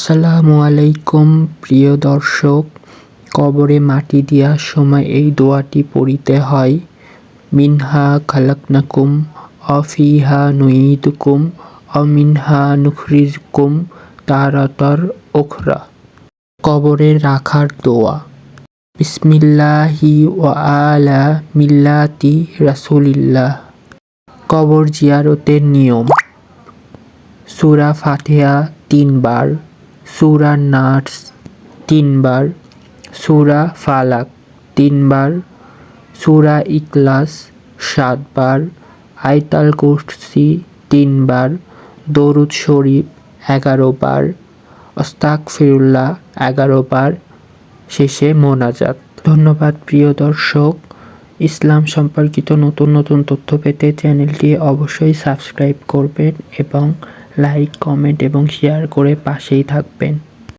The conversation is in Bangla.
আসসালামু আলাইকুম প্রিয় দর্শক, কবরে মাটি দেওয়ার সময় এই দোয়াটি পড়িতে হয়। মিনহা খালাকনাকুম ওয়া ফিহা নুঈদুকুম ওয়া মিনহা নুখরিজুকুম তারাতার উখরা। কবরে রাখার দোয়া। বিসমিল্লাহি ওয়া আলা মিল্লাতি রাসূলিল্লাহ। কবর জিয়ারতের নিয়ম: সূরা ফাতিহা ৩ বার, সূরা নাস ৩ বার, সূরা ফালাক ৩ বার, সূরা ইখলাস ৭ বার, আয়াতুল কুরসি ৩ বার, দরুদ শরীফ ১১ বার, আস্তাগফিরুল্লাহ ১১ বার, শেষে মোনাজাত। ধন্যবাদ প্রিয় দর্শক। ইসলাম সম্পর্কিত নতুন নতুন তথ্য পেতে চ্যানেলটি অবশ্যই সাবস্ক্রাইব করবেন এবং লাইক, কমেন্ট এবং শেয়ার করে পাশেই থাকবেন।